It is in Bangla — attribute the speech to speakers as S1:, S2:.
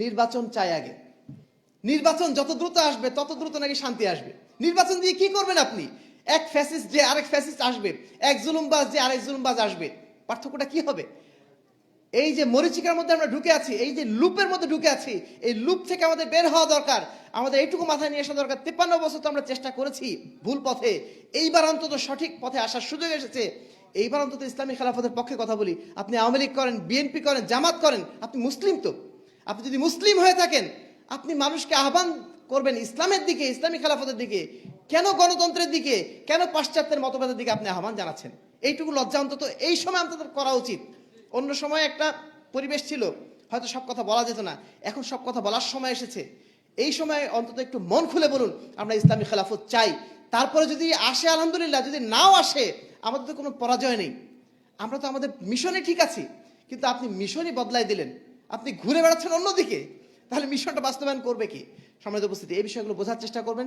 S1: নির্বাচন চাই আগে। নির্বাচন যত দ্রুত আসবে তত দ্রুত নাকি শান্তি আসবে। নির্বাচন দিয়ে কি করবেন আপনি? এক ফ্যাসিস্ট যে আরেক ফ্যাসিস্ট আসবে, এক জুলুমবাজ যে আরেক জুলুমবাজ আসবে, পার্থক্যটা কি হবে? এই যে মরিচিকার মধ্যে আমরা ঢুকে আছি, এই যে লুপের মধ্যে ঢুকে আছি, এই লুপ থেকে আমাদের বের হওয়া দরকার। আমাদের এইটুকু মাথায় নিয়ে আসা দরকার, 53 বছর তো আমরা চেষ্টা করেছি ভুল পথে, এইবার অন্তত সঠিক পথে আসার সুযোগ এসেছে। এইবার অন্তত ইসলামী খেলাফতের পক্ষে কথা বলি। আপনি আওয়ামী লীগ করেন, বিএনপি করেন, জামাত করেন, আপনি মুসলিম তো। আপনি যদি মুসলিম হয়ে থাকেন, আপনি মানুষকে আহ্বান করবেন ইসলামের দিকে, ইসলামী খেলাফতের দিকে। কেন গণতন্ত্রের দিকে, কেন পাশ্চাত্যের মতবাদের দিকে আপনি আহ্বান জানাচ্ছেন? এইটুকু লজ্জা অন্তত এই সময় অন্তত করা উচিত। অন্য সময় একটা পরিবেশ ছিল, হয়তো সব কথা বলা যেত না, এখন সব কথা বলার সময় এসেছে। এই সময় অন্তত একটু মন খুলে বলুন আমরা ইসলামী খেলাফত চাই। তারপরে যদি আসে আলহামদুলিল্লাহ, যদি নাও আসে আমাদের তো কোনো পরাজয় নেই। আমরা তো আমাদের মিশনে ঠিক আছি, কিন্তু আপনি মিশনই বদলাই দিলেন, আপনি ঘুরে বেড়াচ্ছেন অন্যদিকে। তাহলে মিশনটা বাস্তবায়ন করবে কি? সম্মানিত উপস্থিতি, এই বিষয়গুলো বোঝার চেষ্টা করবেন।